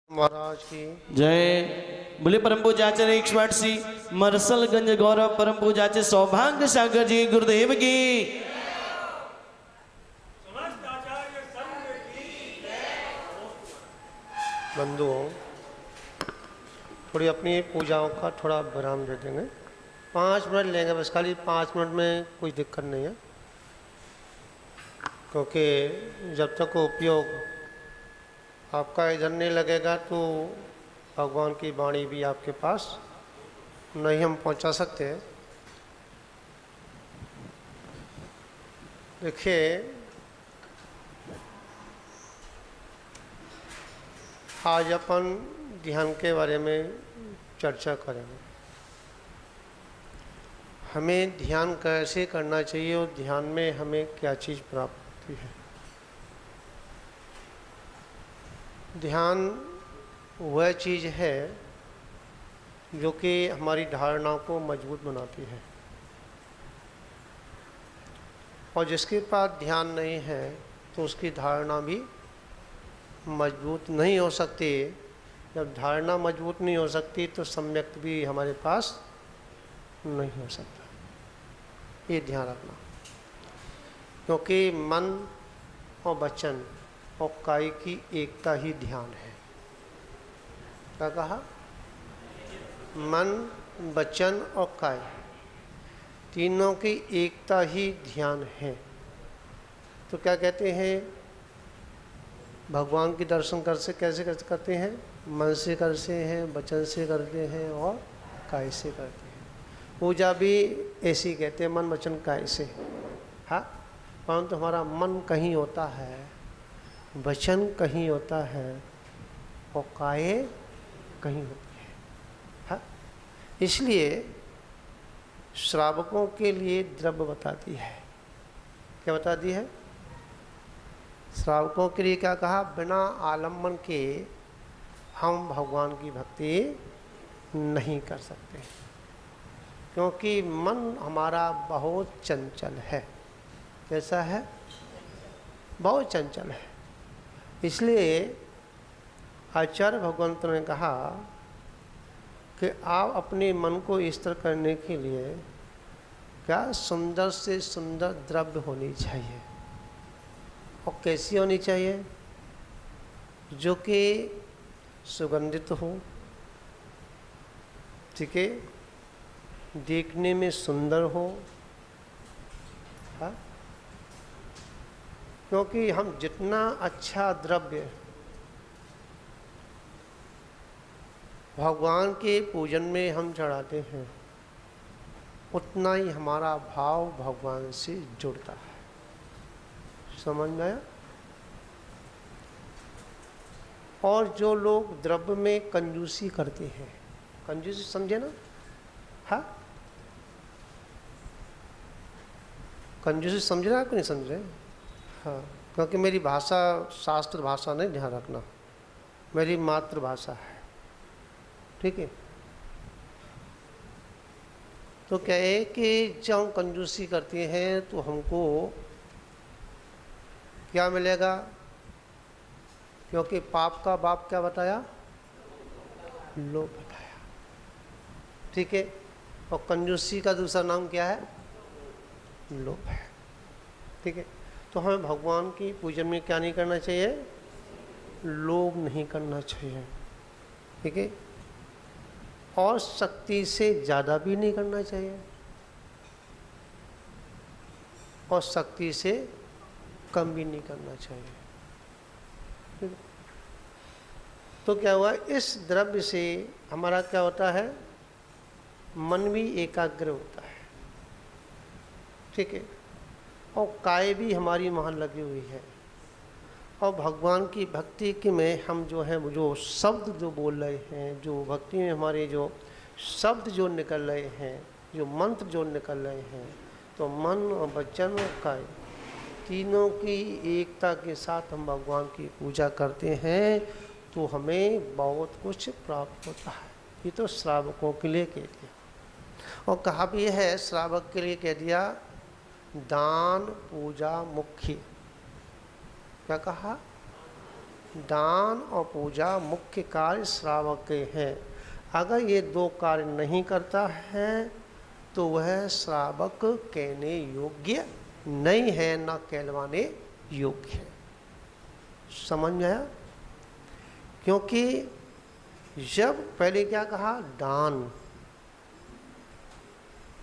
महाराज की जय। बोले परम पूजाचार्य 108 मरसलगंज गौरव परम पूजाचार्य सौभाग्य सागर जी गुरुदेव की। बंधुओं, थोड़ी अपनी पूजाओं का थोड़ा विराम दे देंगे। 5 मिनट लेंगे बस, खाली 5 मिनट में कोई दिक्कत नहीं है, क्योंकि जब तक उपयोग आपका इधर नहीं लगेगा तो भगवान की वाणी भी आपके पास नहीं हम पहुंचा सकते। देखिए, आज अपन ध्यान के बारे में चर्चा करेंगे। हमें ध्यान कैसे करना चाहिए और ध्यान में हमें क्या चीज़ प्राप्त होती है। ध्यान वह चीज़ है जो कि हमारी धारणा को मजबूत बनाती है, और जिसके पास ध्यान नहीं है तो उसकी धारणा भी मजबूत नहीं हो सकती। जब धारणा मजबूत नहीं हो सकती तो सम्यक भी हमारे पास नहीं हो सकता। ये ध्यान रखना, क्योंकि मन और वचन और काय की एकता ही ध्यान है। क्या कहा? मन, वचन और काय तीनों की एकता ही ध्यान है। तो क्या कहते हैं, भगवान के दर्शन कैसे करते हैं? मन से करते हैं, वचन से करते हैं और काय से करते हैं। पूजा भी ऐसी कहते हैं, मन वचन काय से। हाँ, परंतु हमारा मन कहीं होता है, वचन कहीं होता है और काय कहीं होती है। हाँ, इसलिए श्रावकों के लिए द्रव्य बताती है। क्या बताती है? श्रावकों के लिए क्या कहा? बिना आलम्बन के हम भगवान की भक्ति नहीं कर सकते, क्योंकि मन हमारा बहुत चंचल है। कैसा है? बहुत चंचल है। इसलिए आचार्य भगवंत ने कहा कि आप अपने मन को स्थिर करने के लिए क्या सुंदर से सुंदर द्रव्य होनी चाहिए। और कैसी होनी चाहिए? जो कि सुगंधित हो, ठीक है, देखने में सुंदर हो। हाँ, क्योंकि हम जितना अच्छा द्रव्य भगवान के पूजन में हम चढ़ाते हैं, उतना ही हमारा भाव भगवान से जुड़ता है। समझ में आया? और जो लोग द्रव्य में कंजूसी करते हैं, कंजूसी समझे ना? हाँ, कंजूसी समझ रहे हैं कि नहीं समझ रहे? हाँ, क्योंकि मेरी भाषा शास्त्र भाषा नहीं, ध्यान रखना, मेरी मातृभाषा है, ठीक है। तो क्या है कि जब हम कंजूसी करते हैं तो हमको क्या मिलेगा? क्योंकि पाप का बाप क्या बताया? लोभ बताया, ठीक है। और कंजूसी का दूसरा नाम क्या है? लोभ है, ठीक है। तो हमें भगवान की पूजन में क्या नहीं करना चाहिए? लोभ नहीं करना चाहिए, ठीक है। और शक्ति से ज़्यादा भी नहीं करना चाहिए और शक्ति से कम भी नहीं करना चाहिए, ठीक है? तो क्या हुआ? इस द्रव्य से हमारा क्या होता है? मन भी एकाग्र होता है, ठीक है। और काय भी हमारी महान लगी हुई है। और भगवान की भक्ति के में हम जो है, जो शब्द जो बोल रहे हैं, जो भक्ति में हमारे जो शब्द जो निकल रहे हैं, जो मंत्र जो निकल रहे हैं, तो मन और वचन और काय तीनों की एकता के साथ हम भगवान की पूजा करते हैं तो हमें बहुत कुछ प्राप्त होता है। ये तो श्रावकों के लिए कह दिया, और कहा भी है श्रावक के लिए कह दिया, दान पूजा मुख्य। क्या कहा? दान और पूजा मुख्य कार्य श्रावक के हैं। अगर ये दो कार्य नहीं करता है तो वह श्रावक कहने योग्य नहीं है, न कहलवाने योग्य है। समझ में आया? क्योंकि जब पहले क्या कहा? दान।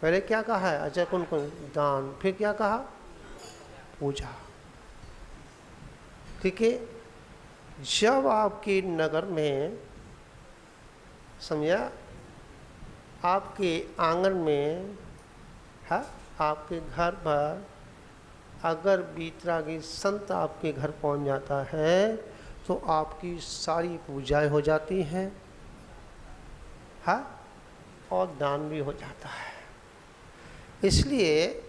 पहले क्या कहा है? अच्छा, कौन कौन? दान। फिर क्या कहा? पूजा। ठीक है। जब आपके नगर में, समझा, आपके आंगन में है, आपके घर पर अगर बीतरागी संत आपके घर पहुंच जाता है तो आपकी सारी पूजाएं हो जाती हैं, और दान भी हो जाता है। इसलिए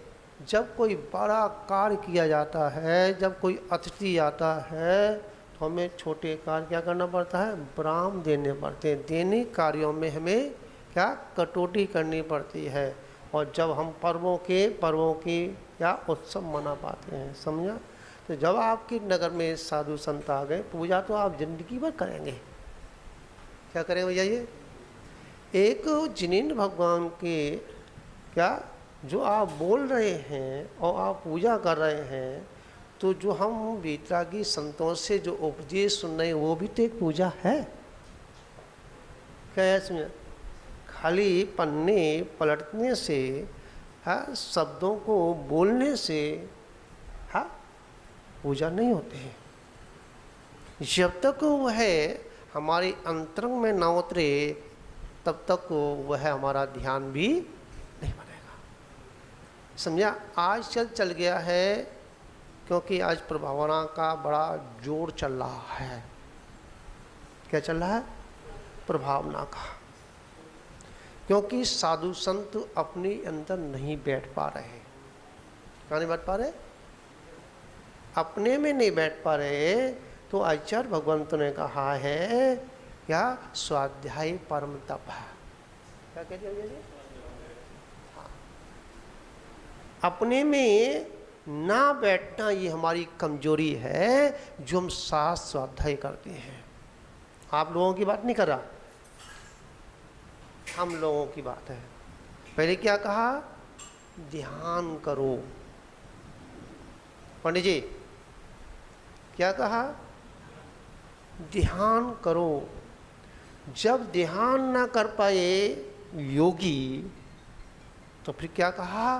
जब कोई बड़ा कार्य किया जाता है, जब कोई अतिथि आता है, तो हमें छोटे कार्य क्या करना पड़ता है? विराम देने पड़ते हैं। दैनिक कार्यों में हमें क्या कटौती करनी पड़ती है। और जब हम पर्वों की क्या उत्सव मना पाते हैं, समझा? तो जब आपके नगर में साधु संत आ गए, पूजा तो आप जिंदगी भर करेंगे। क्या करेंगे भैया? ये एक जिनेंद्र भगवान के क्या जो आप बोल रहे हैं और आप पूजा कर रहे हैं, तो जो हम बीतरागी संतों से जो उपदेश सुन रहे हैं वो भी तो एक पूजा है। क्या है? खाली पन्ने पलटने से, शब्दों को बोलने से पूजा नहीं होते हैं। जब तक वह हमारे अंतरंग में न उतरे तब तक वह हमारा ध्यान भी नहीं बनेगा। समझा? आज चल गया है, क्योंकि आज प्रभावना का बड़ा जोर चल रहा है। क्या चल रहा है? प्रभावना का। क्योंकि साधु संत अपने अंदर नहीं बैठ पा रहे। कहाँ नहीं बैठ पा रहे? अपने में नहीं बैठ पा रहे। तो आचार्य भगवंत ने कहा है क्या? स्वाध्याय परम तप है। क्या कह दिया जी? हाँ। अपने में ना बैठना ये हमारी कमजोरी है, जो हम साथ स्वाध्याय करते हैं। आप लोगों की बात नहीं कर रहा, हम लोगों की बात है। पहले क्या कहा? ध्यान करो। पंडित जी क्या कहा? ध्यान करो। जब ध्यान ना कर पाए योगी, तो फिर क्या कहा?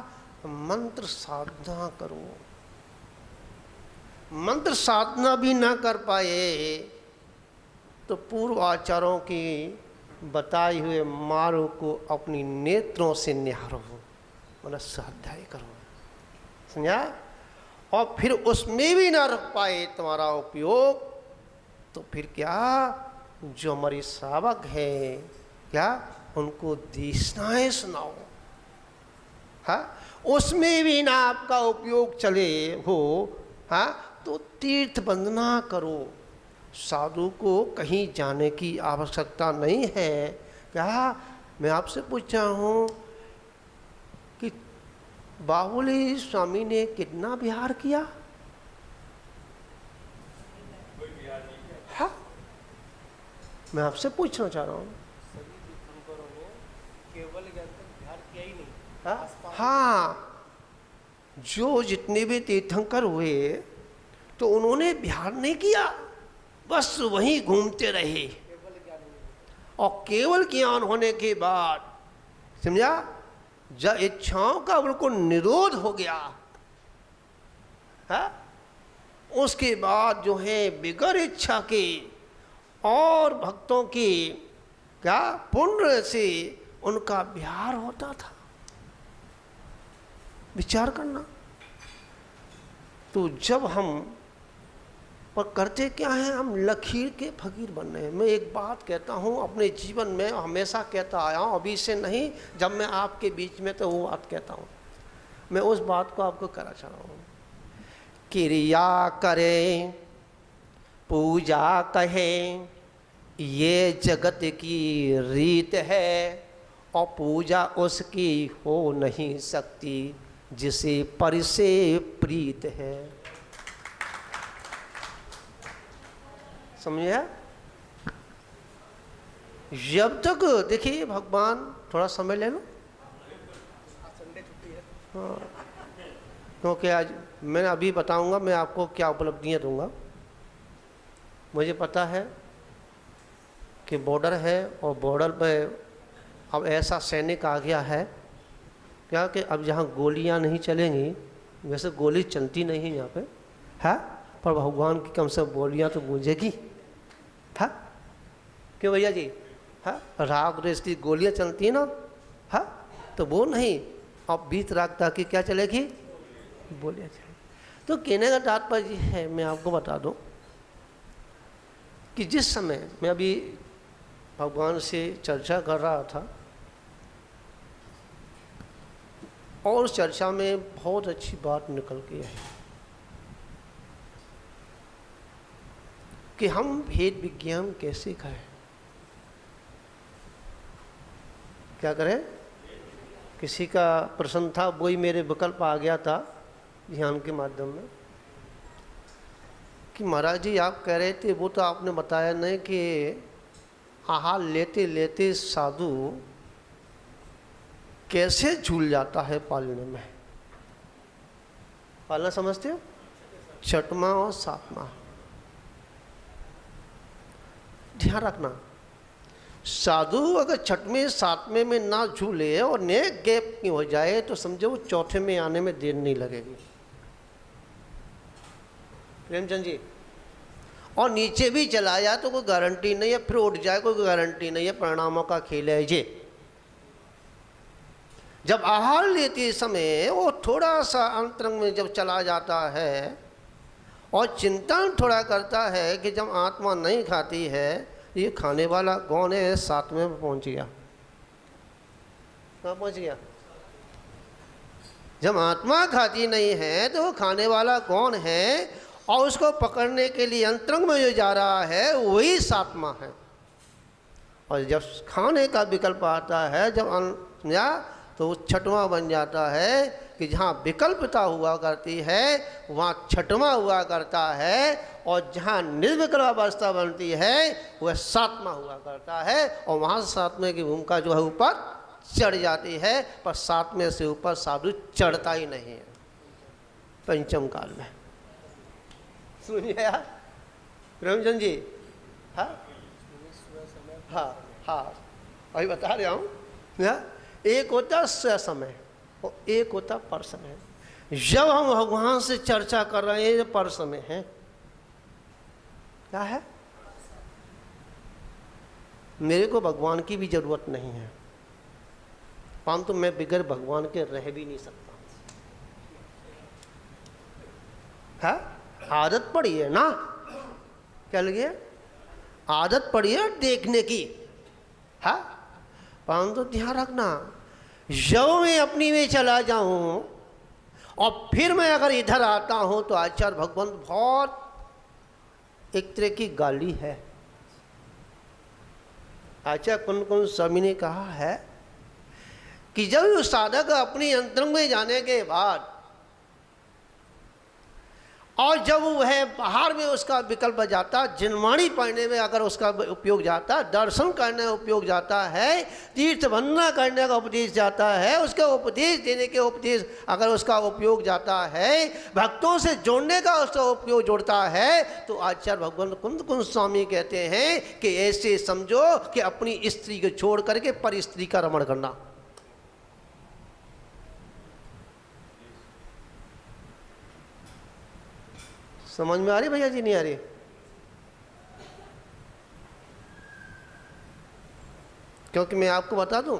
मंत्र साधना करो। मंत्र साधना भी ना कर पाए तो पूर्व आचार्यों की बताए हुए मार्ग को अपनी नेत्रों से निहारो, मतलब स्वाध्याय करो। समझा? और फिर उसमें भी ना रख पाए तुम्हारा उपयोग, तो फिर क्या? जो हमारी श्रावक है क्या, उनको देशनाएं सुनाओ। उसमें भी ना आपका उपयोग चले हो, तो तीर्थ वंदना करो। साधु को कहीं जाने की आवश्यकता नहीं है। क्या मैं आपसे पूछ रहा हूँ कि बाहुली स्वामी ने कितना विहार किया? हाँ, मैं आपसे पूछना चाह रहा हूँ। केवल विहार किया ही नहीं। हाँ, जो जितने भी तीर्थंकर हुए तो उन्होंने विहार नहीं किया, बस वहीं घूमते रहे। और केवल ज्ञान होने के बाद, समझा, जब इच्छाओं का बिल्कुल निरोध हो गया है, उसके बाद जो है बिगर इच्छा के और भक्तों की क्या पुण्य से उनका विहार होता था। विचार करना। तो जब हम पर करते क्या है, हम लकीर के फकीर बन रहे हैं। मैं एक बात कहता हूँ अपने जीवन में, हमेशा कहता आया हूँ, अभी से नहीं, जब मैं आपके बीच में तो वो बात कहता हूँ। मैं उस बात को आपको कहना चाह रहा हूँ। क्रिया करे पूजा कहे, ये जगत की रीत है, और पूजा उसकी हो नहीं सकती जिसे पर से प्रीत है। समझे? जब तक देखिए भगवान, थोड़ा समय ले लो। हाँ, क्योंकि आज मैं अभी बताऊंगा मैं आपको क्या उपलब्धियां दूंगा। मुझे पता है कि बॉर्डर है और बॉर्डर पे अब ऐसा सैनिक आ गया है क्या कि अब जहाँ गोलियाँ नहीं चलेंगी, वैसे गोली चलती नहीं है यहाँ पे है, पर भगवान की कम से गोलियाँ तो गूंजेगी है। क्यों भैया जी? है राग रेस की गोलियाँ चलती है ना, है तो वो नहीं, अब बीत राग ताकि क्या चलेगी? गोलियाँ चलेगी। तो कहने का तात्पर्य ये है, मैं आपको बता दूं कि जिस समय मैं अभी भगवान से चर्चा कर रहा था और उस चर्चा में बहुत अच्छी बात निकल के आई कि हम भेद विज्ञान कैसे करें, क्या करें। किसी का प्रश्न था, वही मेरे विकल्प आ गया था ध्यान के माध्यम में कि महाराज जी आप कह रहे थे, वो तो आपने बताया नहीं कि आहार लेते लेते साधु कैसे झूल जाता है पालने में। पालना समझते हो? छठवां और सातवां ध्यान रखना। साधु अगर छठवें सातवें में ना झूले और नेक गैप की हो जाए तो समझो वो चौथे में आने में देर नहीं लगेगी। प्रेमचंद जी, और नीचे भी चला जाए तो कोई गारंटी नहीं है, फिर उठ जाए कोई गारंटी नहीं है, परिणामों का खेल है ये। जब आहार लेते समय वो थोड़ा सा अंतरंग में जब चला जाता है और चिंतन थोड़ा करता है कि जब आत्मा नहीं खाती है, ये खाने वाला कौन है, सातवें में पहुंच गया। कहाँ पहुंच गया? जब आत्मा खाती नहीं है तो वो खाने वाला कौन है, और उसको पकड़ने के लिए अंतरंग में जो जा रहा है वही सातवां है। और जब खाने का विकल्प आता है जब या तो वो छठवां बन जाता है कि जहाँ विकल्पता हुआ करती है वहाँ छठवां हुआ करता है, और जहाँ निर्विकल्प अवस्था बनती है वह सातवां हुआ करता है, और वहाँ से सातवें की भूमिका जो है ऊपर चढ़ जाती है, पर सातवें से ऊपर साधु चढ़ता ही नहीं है पंचम काल में। सुनिए यार प्रेमचंद जी, हाँ हाँ हाँ अभी बता रहा हूँ। एक होता समय और एक होता पर समय। जब हम भगवान से चर्चा कर रहे हैं, पर समय है, क्या है? मेरे को भगवान की भी जरूरत नहीं है, परंतु मैं बिगैर भगवान के रह भी नहीं सकता। है आदत पड़ी है ना, क्या लगे? आदत पड़ी है देखने की, है। परंतु ध्यान रखना, जब मैं अपनी में चला जाऊं और फिर मैं अगर इधर आता हूं तो आचार्य भगवंत बहुत एक तरह की गाली है। आचार्य कुंद कुंद स्वामी ने कहा है कि जब उस साधक अपनी अंतरंग में जाने के बाद और जब वह बाहर में उसका विकल्प जाता, जिनवाणी पढ़ने में अगर उसका उपयोग जाता, दर्शन करने में उपयोग जाता है, तीर्थ वंदना करने का उपदेश जाता है, उसका उपदेश देने के उपदेश अगर उसका उपयोग जाता है, भक्तों से जोड़ने का उसका उपयोग जोड़ता है, तो आचार्य भगवान कुंद कुंद स्वामी कहते हैं कि ऐसे समझो कि अपनी स्त्री को छोड़ करके पर स्त्री का रमण करना। समझ में आ रही भैया जी? नहीं आ रही? क्योंकि मैं आपको बता दूं,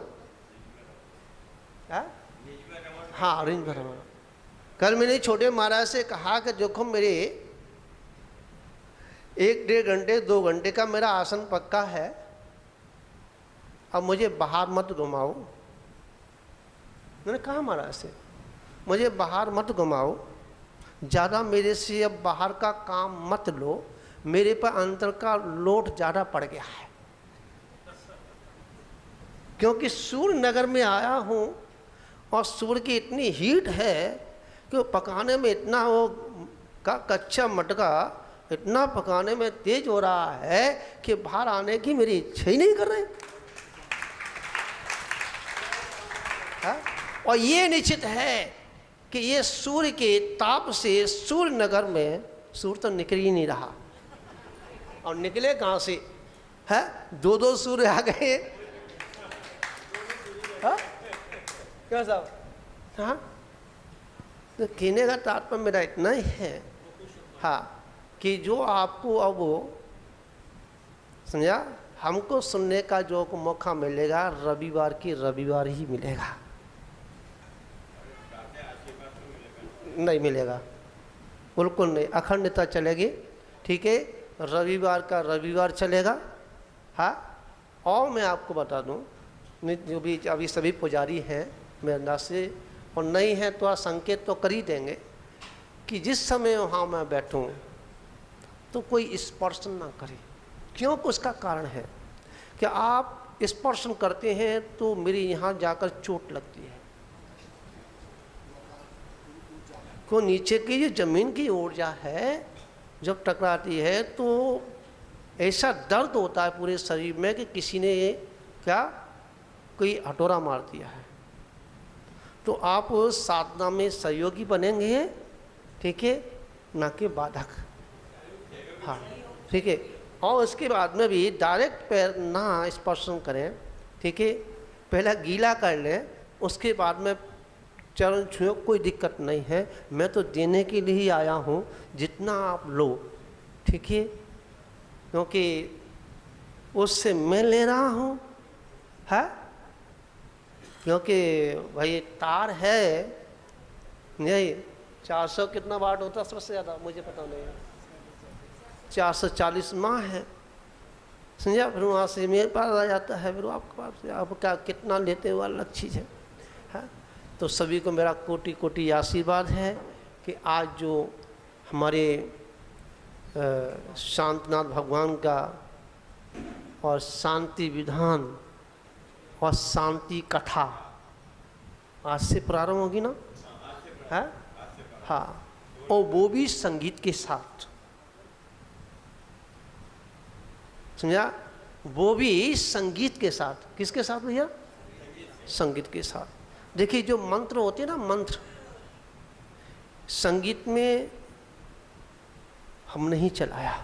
हाँ रिंज भरा। कल मैंने छोटे महाराज से कहा कि देखो मेरे 1-1.5 घंटे 2 घंटे का मेरा आसन पक्का है, अब मुझे बाहर मत घुमाओ। मैंने कहा महाराज से, मुझे बाहर मत घुमाओ, ज़्यादा मेरे से अब बाहर का काम मत लो, मेरे पर अंतर का लोड ज़्यादा पड़ गया है। क्योंकि सूर्य नगर में आया हूँ और सूर्य की इतनी हीट है कि वो पकाने में इतना वो का कच्चा मटका इतना पकाने में तेज हो रहा है कि बाहर आने की मेरी इच्छा ही नहीं कर रहे। हाँ? और ये निश्चित है कि ये सूर्य के ताप से सूर्य नगर में सूर्य तो निकल ही नहीं रहा, और निकले कहाँ से है? दो दो सूर्य आ गए। हाँ? क्या साहब? हाँ, तो कहने का तात्पर्य मेरा इतना ही है, हाँ, कि जो आपको अब समझा, हमको सुनने का जो मौका मिलेगा रविवार की रविवार ही मिलेगा, नहीं मिलेगा, बिल्कुल नहीं। अखंडता चलेगी, ठीक है, रविवार का रविवार चलेगा। हाँ, और मैं आपको बता दूं, जो भी अभी सभी पुजारी हैं मेरे अंदाज से, और नहीं है तो संकेत तो कर ही देंगे कि जिस समय वहाँ मैं बैठूं तो कोई स्पर्शन ना करे। क्यों? उसका कारण है कि आप स्पर्शन करते हैं तो मेरी यहाँ जाकर चोट लगती है। को नीचे की जो जमीन की ऊर्जा है जब टकराती है तो ऐसा दर्द होता है पूरे शरीर में कि किसी ने क्या कोई हथौड़ा मार दिया है। तो आप साधना में सहयोगी बनेंगे, ठीक है, ना कि बाधक। हाँ, ठीक है। और उसके बाद में भी डायरेक्ट पैर ना स्पर्शन करें, ठीक है, पहले गीला कर लें, उसके बाद में चरण छुए, कोई दिक्कत नहीं है। मैं तो देने के लिए ही आया हूँ, जितना आप लो, ठीक है, क्योंकि उससे मैं ले रहा हूँ, है, क्योंकि भाई तार है नहीं। 400 कितना वाट होता है सबसे ज़्यादा? मुझे पता नहीं, 440 माह है, समझा। फिर वहाँ से मेरे पास आ जाता है, फिर आपके पास से आप क्या कितना लेते हो अलग चीज़ है। तो सभी को मेरा कोटि कोटि आशीर्वाद है कि आज जो हमारे शांतनाथ भगवान का और शांति विधान और शांति कथा आज से प्रारंभ होगी ना, है? हाँ, और वो भी संगीत के साथ, समझा, वो भी संगीत के साथ। किसके साथ भैया? संगीत के साथ। देखिए जो मंत्र होते हैं ना, मंत्र संगीत में हम नहीं चलाया,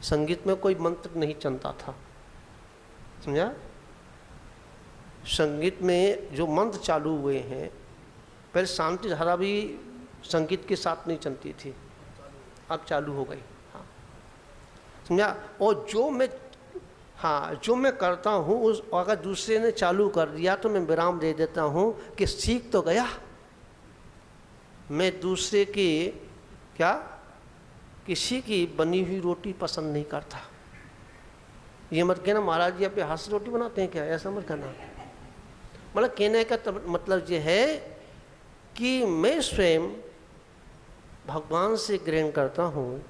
संगीत में कोई मंत्र नहीं चलता था, समझा। संगीत में जो मंत्र चालू हुए हैं, पहले शांति धारा भी संगीत के साथ नहीं चलती थी, अब चालू हो गई। हाँ, समझा। और जो मैं, हाँ, जो मैं करता हूँ उस अगर दूसरे ने चालू कर दिया तो मैं विराम दे देता हूँ कि सीख तो गया। मैं दूसरे की क्या, किसी की बनी हुई रोटी पसंद नहीं करता। ये मत कहना महाराज जी आप हाथ से रोटी बनाते हैं क्या, ऐसा मत कहना। मतलब कहने का मतलब ये है कि मैं स्वयं भगवान से ग्रहण करता हूँ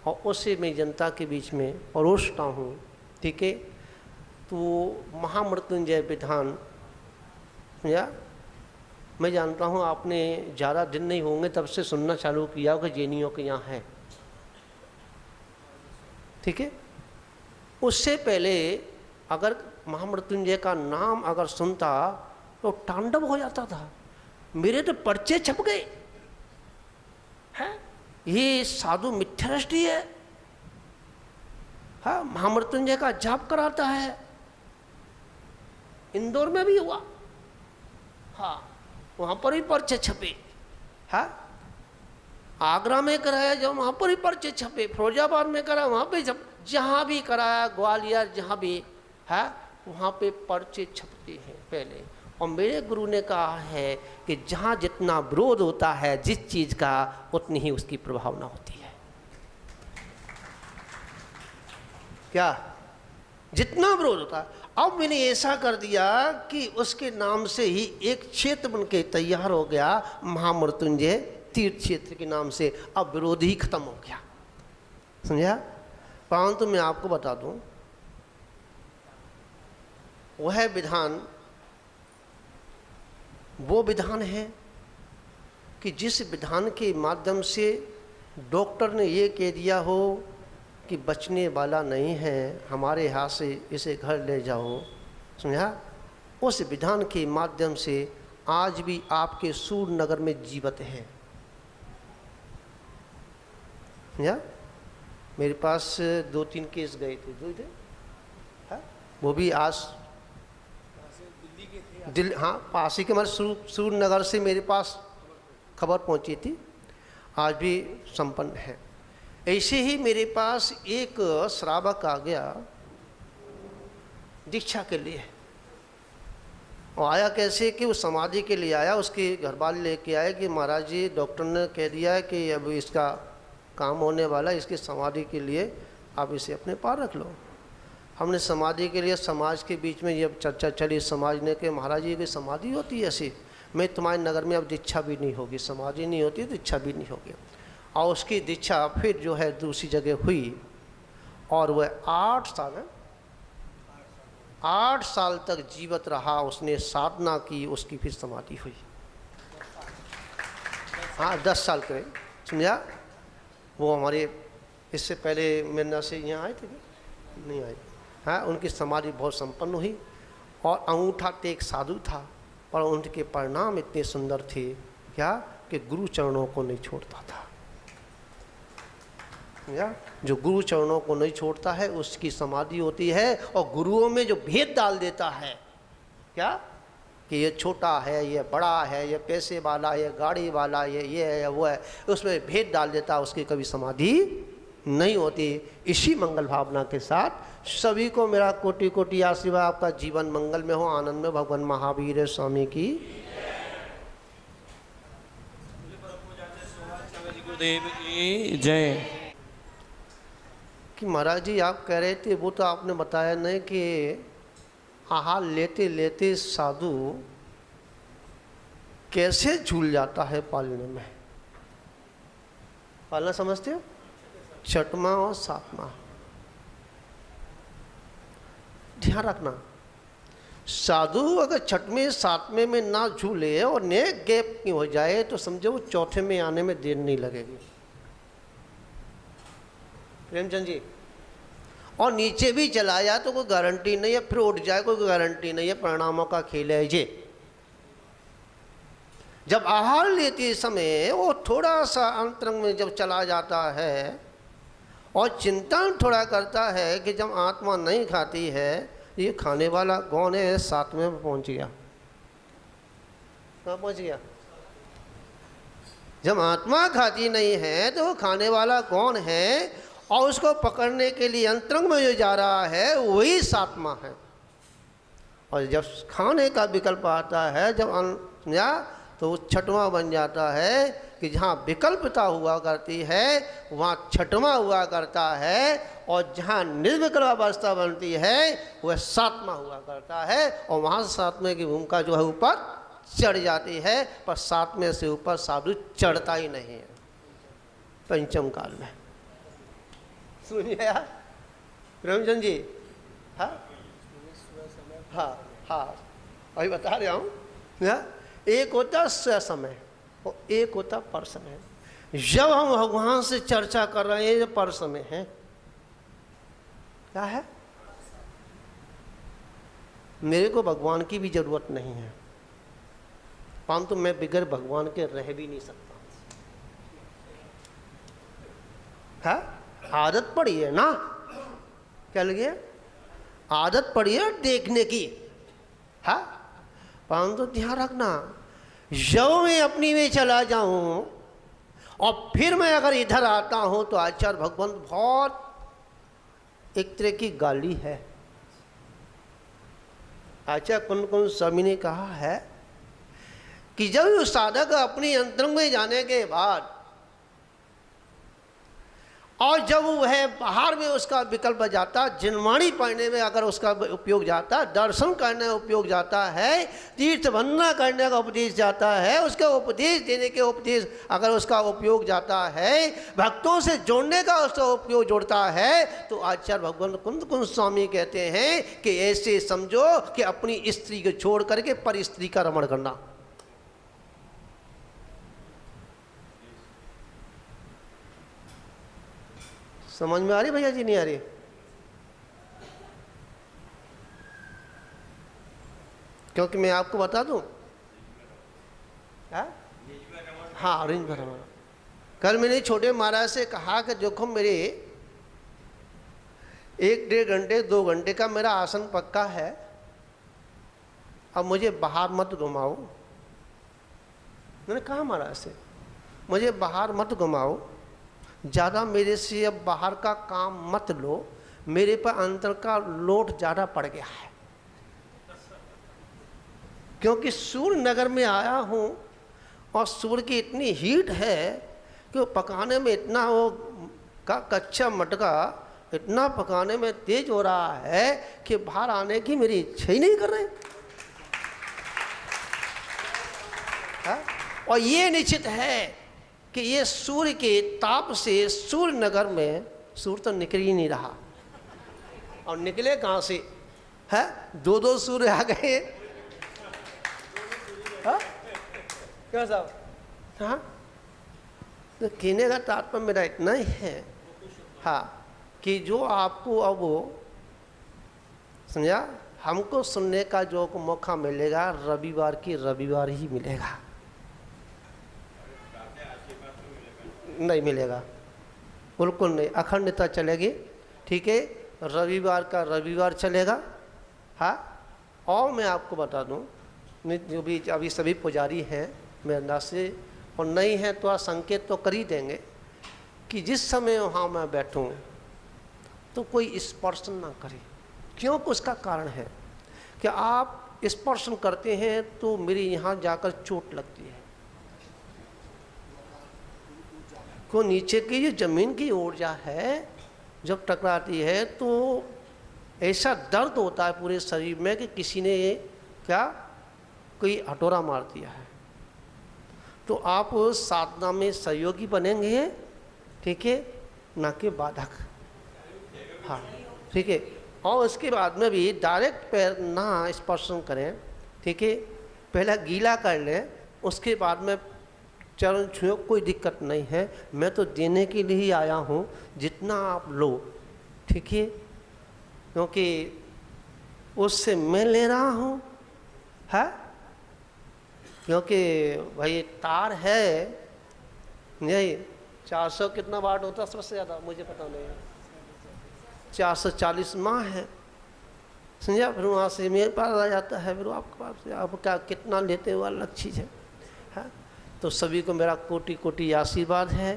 और उसे मैं जनता के बीच में परोसता हूँ, ठीक है। तो महामृत्युंजय विधान, या मैं जानता हूँ आपने ज़्यादा दिन नहीं होंगे तब से सुनना चालू किया कि जैनियों के यहाँ है, ठीक है। उससे पहले अगर महामृत्युंजय का नाम अगर सुनता तो तांडव हो जाता था। मेरे तो पर्चे छप गए हैं, ये साधु मिथ्यादृष्टि है, हाँ, महामृत्युंजय का जाप कराता है। इंदौर में भी हुआ, हाँ, वहाँ पर ही पर्चे छपे, हाँ, आगरा में कराया जब वहाँ पर ही पर्चे छपे, फिरोजाबाद में कराया वहाँ पे छप, जहाँ भी कराया, ग्वालियर जहाँ भी है वहाँ पे पर्चे छपते हैं पहले। और मेरे गुरु ने कहा है कि जहाँ जितना विरोध होता है जिस चीज़ का, उतनी ही उसकी प्रभावना होती है। क्या? जितना विरोध होता है। अब मैंने ऐसा कर दिया कि उसके नाम से ही एक क्षेत्र बन के तैयार हो गया, महामृत्युंजय तीर्थ क्षेत्र के नाम से। अब विरोध ही खत्म हो गया, समझा। परंतु मैं आपको बता दूं, वह विधान वो विधान है कि जिस विधान के माध्यम से डॉक्टर ने ये कह दिया हो कि बचने वाला नहीं है, हमारे हाथ से इसे घर ले जाओ, समझा, उस विधान के माध्यम से आज भी आपके सूरनगर में जीवित है। या मेरे पास 2-3 केस गए थे, जो थे हाँ? वो भी आज दिल्ली, हाँ पास ही के हमारे सूरनगर से मेरे पास खबर पहुंची थी, आज भी संपन्न है। ऐसे ही मेरे पास एक श्रावक आ गया दीक्षा के लिए, और आया कैसे कि वो समाधि के लिए आया। उसके घर वाले लेके आए कि महाराज जी डॉक्टर ने कह दिया है कि अब इसका काम होने वाला है, इसकी समाधि के लिए आप इसे अपने पास रख लो। हमने समाधि के लिए समाज के बीच में ये चर्चा चली, समाज ने कि महाराज जी की समाधि होती है ऐसी, मैं तुम्हारे नगर में अब दीक्षा भी नहीं होगी, समाधि नहीं होती दीक्षा भी नहीं होगी। और उसकी दीक्षा फिर जो है दूसरी जगह हुई, और वह 8 साल तक जीवित रहा, उसने साधना की, उसकी फिर समाधि हुई। हाँ 10 साल के, समझा। वो हमारे इससे पहले मेरना से यहाँ आए थे कि नहीं आए, हाँ उनकी समाधि बहुत संपन्न हुई। और अंगूठा टेक साधु था, पर उनके परिणाम इतने सुंदर थे क्या कि गुरु चरणों को नहीं छोड़ता था। या जो गुरु चरणों को नहीं छोड़ता है उसकी समाधि होती है। और गुरुओं में जो भेद डाल देता है क्या कि ये छोटा है, ये बड़ा है, ये पैसे वाला, ये गाड़ी वाला, ये है, वो है, उसमें भेद डाल देता है, उसकी कभी समाधि नहीं होती। इसी मंगल भावना के साथ सभी को मेरा कोटि कोटि आशीर्वाद, आपका जीवन मंगल में हो, आनंद में। भगवान महावीर स्वामी की गुरुदेव की जय। कि महाराज जी आप कह रहे थे, वो तो आपने बताया नहीं कि आहार लेते लेते साधु कैसे झूल जाता है पालने में। पालना समझते हो? 6वां और 7वां ध्यान रखना। साधु अगर 6वें 7वें में ना झूले और नेक गैप की हो जाए तो समझो 4थे में आने में देर नहीं लगेगी। प्रेमचंद जी, और नीचे भी चला जाए तो कोई गारंटी नहीं है, फिर उठ जाए कोई गारंटी नहीं है, परिणामों का खेल है ये। जब आहार लेते समय वो थोड़ा सा अंतरंग में जब चला जाता है और चिंतन थोड़ा करता है कि जब आत्मा नहीं खाती है, ये खाने वाला कौन है, 7वें में पहुंच गया। कहाँ पहुंच गया? जब आत्मा खाती नहीं है तो वो खाने वाला कौन है, और उसको पकड़ने के लिए अंतरंग में जो जा रहा है वही 7वां है। और जब खाने का विकल्प आता है, जब या तो वो 6वां बन जाता है कि जहाँ विकल्पता हुआ करती है वहाँ 6वां हुआ करता है, और जहाँ निर्विकल्प अवस्था बनती है वह 7वां हुआ करता है। और वहाँ से 7वें की भूमिका जो है ऊपर चढ़ जाती है, पर 7वें से ऊपर साधु चढ़ता ही नहीं है पंचम काल में। सुनिए यार प्रेमचंद जी, हाँ हाँ हाँ अभी बता रहा हूँ। एक होता समय और एक होता पर समय। जब हम भगवान से चर्चा कर रहे हैं, पर समय है, क्या है? मेरे को भगवान की भी जरूरत नहीं है, परंतु मैं बिगर भगवान के रह भी नहीं सकता। है आदत पड़ी है ना, क्या लगे? आदत पड़ी है देखने की, है। परंतु ध्यान रखना, जब मैं अपनी में चला जाऊं और फिर मैं अगर इधर आता हूं तो आचार्य भगवंत बहुत एक तरह की गाली है। आचार्य कुंद स्वामी ने कहा है कि जब साधक अपनी अंतरंग में जाने के बाद और जब वह बाहर में उसका विकल्प जाता, जिनवाणी पढ़ने में अगर उसका उपयोग जाता, दर्शन करने का उपयोग जाता है, तीर्थ वंदना करने का उपदेश जाता है, उसका उपदेश देने के उपदेश अगर उसका उपयोग जाता है, भक्तों से जोड़ने का उसका उपयोग जोड़ता है, तो आचार्य भगवान कुंद स्वामी कहते हैं कि ऐसे समझो कि अपनी स्त्री को छोड़ करके पर स्त्री का रमण करना। समझ में आ रही भैया जी, नहीं आ रही? क्योंकि मैं आपको बता दूं, हाँ ऑरेंज भरा। कल मैंने छोटे महाराज से कहा कि देखो मेरे 1-1.5 घंटे 2 घंटे का मेरा आसन पक्का है, अब मुझे बाहर मत घुमाओ। मैंने कहा महाराज से मुझे बाहर मत घुमाओ, ज़्यादा मेरे से अब बाहर का काम मत लो, मेरे पर अंतर का लोड ज़्यादा पड़ गया है, क्योंकि सूर्य नगर में आया हूँ और सूर्य की इतनी हीट है कि वो पकाने में इतना वो का कच्चा मटका इतना पकाने में तेज हो रहा है कि बाहर आने की मेरी इच्छा ही नहीं कर रही। और ये निश्चित है कि ये सूर्य के ताप से सूर्य नगर में सूर्य तो निकल ही नहीं रहा, और निकले कहाँ से है? 2-2 सूर्य आ गए। क्या साहब? हाँ, तो कहने का तात्पर्य मेरा इतना ही है, हाँ, कि जो आपको अब वो समझा, हमको सुनने का जो मौका मिलेगा रविवार की रविवार ही मिलेगा, नहीं मिलेगा, बिल्कुल नहीं। अखंडता चलेगी, ठीक है, रविवार का रविवार चलेगा। हाँ, और मैं आपको बता दूं, जो भी अभी सभी पुजारी हैं मेरे अंदाज से, और नहीं है तो संकेत तो कर ही देंगे कि जिस समय वहाँ मैं बैठूं तो कोई स्पर्शन ना करे। क्यों? उसका कारण है कि आप स्पर्शन करते हैं तो मेरे यहाँ जाकर चोट लगती है, को नीचे की जो जमीन की ऊर्जा है जब टकराती है तो ऐसा दर्द होता है पूरे शरीर में कि किसी ने क्या कोई हथौड़ा मार दिया है। तो आप साधना में सहयोगी बनेंगे, ठीक है, ना कि बाधक। हाँ, ठीक है। और उसके बाद में भी डायरेक्ट पैर ना स्पर्शन करें, ठीक है, पहले गीला कर लें, उसके बाद में चरण छुओ, कोई दिक्कत नहीं है। मैं तो देने के लिए ही आया हूँ, जितना आप लो, ठीक है, क्योंकि उससे मैं ले रहा हूँ, है, क्योंकि भाई तार है नहीं, 400 कितना वाट होता है सबसे ज़्यादा, मुझे पता नहीं है, 440 माह है, समझा। फिर वहाँ से मेरे पास आ जाता है, फिर आपके पास से आप क्या कितना लेते हो अलग चीज़ है। तो सभी को मेरा कोटि कोटि आशीर्वाद है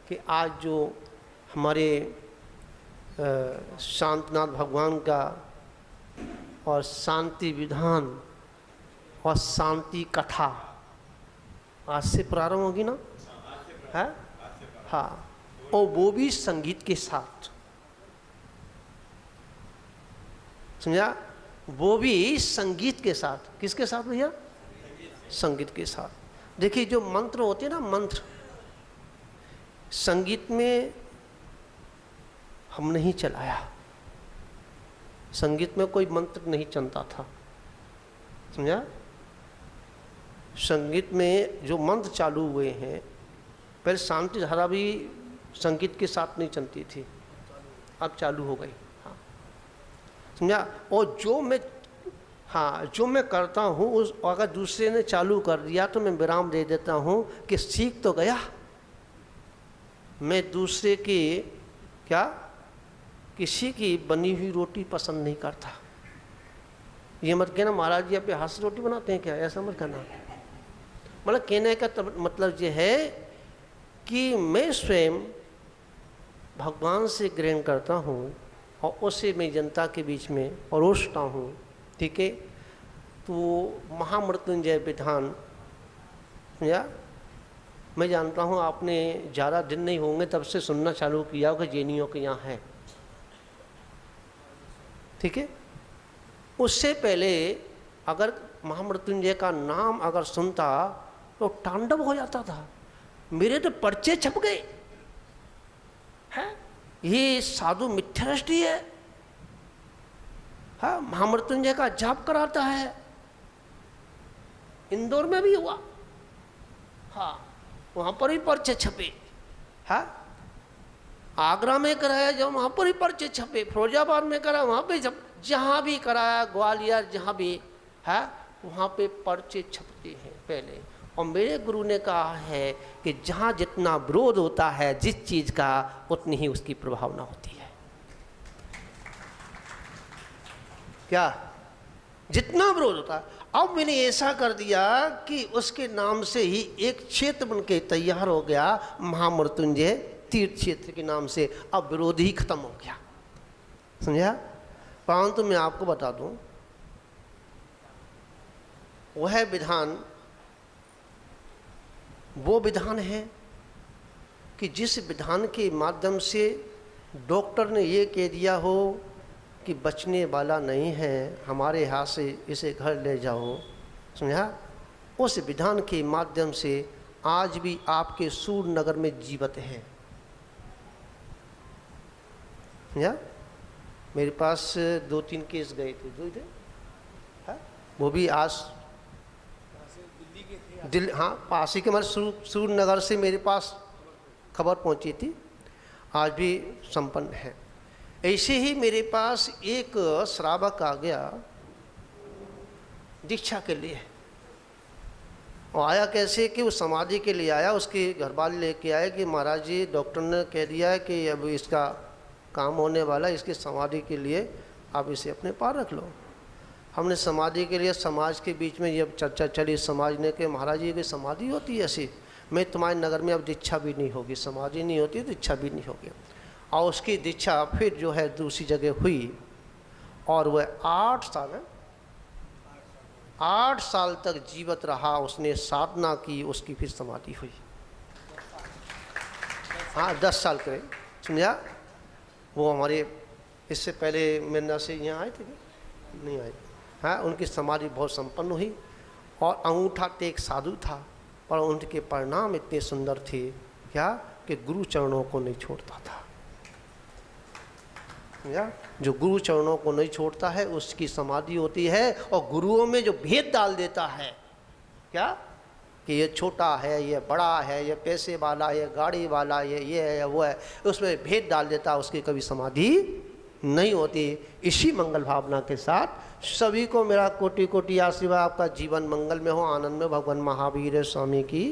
कि आज जो हमारे शांतनाथ भगवान का और शांति विधान और शांति कथा आज से प्रारंभ होगी ना, है, हाँ, और वो भी संगीत के साथ, समझा, वो भी संगीत के साथ। किसके साथ भैया? संगीत के साथ। देखिए जो मंत्र होते हैं ना, मंत्र संगीत में हम नहीं चलाया, संगीत में कोई मंत्र नहीं चलता था, समझा। संगीत में जो मंत्र चालू हुए हैं, पहले शांति धारा भी संगीत के साथ नहीं चलती थी, अब चालू हो गई, हाँ, समझा। और जो मैं, हाँ, जो मैं करता हूँ उस अगर दूसरे ने चालू कर दिया तो मैं विराम दे देता हूँ कि सीख तो गया, मैं दूसरे की क्या किसी की बनी हुई रोटी पसंद नहीं करता। ये मत कहना महाराज जी आप हाथ से रोटी बनाते हैं क्या, ऐसा मत कहना। मतलब कहने का मतलब ये है कि मैं स्वयं भगवान से ग्रहण करता हूँ और उसे मैं जनता के बीच में परोसता हूँ, ठीक है। तो महामृत्युंजय विधान, या मैं जानता हूँ आपने ज़्यादा दिन नहीं होंगे तब से सुनना चालू किया होगा, जैनियों के यहाँ है, ठीक है। उससे पहले अगर महामृत्युंजय का नाम अगर सुनता तो तांडव हो जाता था, मेरे तो पर्चे छप गए हैं, ये साधु मिथ्यादृष्टि है, हाँ, महामृत्युंजय का जाप कराता है। इंदौर में भी हुआ, हाँ, वहाँ पर भी पर्चे छपे, हाँ, आगरा में कराया जब वहाँ पर ही पर्चे छपे, फिरोजाबाद में करा वहाँ पे छप, जहाँ भी कराया, ग्वालियर जहाँ भी है वहाँ पे पर्चे छपते हैं पहले। और मेरे गुरु ने कहा है कि जहाँ जितना विरोध होता है जिस चीज़ का, उतनी ही उसकी प्रभावना होती है। क्या? जितना विरोध होता है। अब मैंने ऐसा कर दिया कि उसके नाम से ही एक क्षेत्र बन के तैयार हो गया, महामृत्युंजय तीर्थ क्षेत्र के नाम से। अब विरोध ही खत्म हो गया, समझा? परंतु मैं आपको बता दूं, वह विधान वो विधान है कि जिस विधान के माध्यम से डॉक्टर ने ये कह दिया हो कि बचने वाला नहीं है, हमारे हाथ से इसे घर ले जाओ, समझा? उस विधान के माध्यम से आज भी आपके सूरनगर में जीवित है, समझा? मेरे पास 2-3 केस गए थे, जो थे वो भी आज दिल्ली, हाँ पास ही के, हमारे सूरनगर से मेरे पास खबर पहुंची थी, आज भी संपन्न है। ऐसे ही मेरे पास एक श्रावक आ गया दीक्षा के लिए, और आया कैसे कि वो समाधि के लिए आया। उसके घर वाले लेके आए कि महाराज जी डॉक्टर ने कह दिया है कि अब इसका काम होने वाला है, इसकी समाधि के लिए आप इसे अपने पास रख लो। हमने समाधि के लिए समाज के बीच में जब चर्चा चली, समाज ने कि महाराज जी की समाधि होती है ऐसी, मैं तुम्हारे नगर में अब दीक्षा भी नहीं होगी, समाधि नहीं होती दीक्षा भी नहीं होगी। और उसकी दीक्षा फिर जो है दूसरी जगह हुई, और वह 8 साल तक जीवित रहा, उसने साधना की, उसकी फिर समाधि हुई। हाँ 10 साल करें, समझा? वो हमारे इससे पहले मेरना से यहाँ आए थे, नहीं आए, हाँ उनकी समाधि बहुत संपन्न हुई। और अंगूठा टेक साधु था, पर उनके परिणाम इतने सुंदर थे क्या कि गुरु चरणों को नहीं छोड़ता था, या जो गुरु चरणों को नहीं छोड़ता है उसकी समाधि होती है। और गुरुओं में जो भेद डाल देता है क्या कि ये छोटा है, ये बड़ा है, ये पैसे वाला, ये गाड़ी वाला, ये है, वो है, उसमें भेद डाल देता है, उसकी कभी समाधि नहीं होती। इसी मंगल भावना के साथ सभी को मेरा कोटि कोटि आशीर्वाद, आपका जीवन मंगल में हो, आनंद में। भगवान महावीर स्वामी की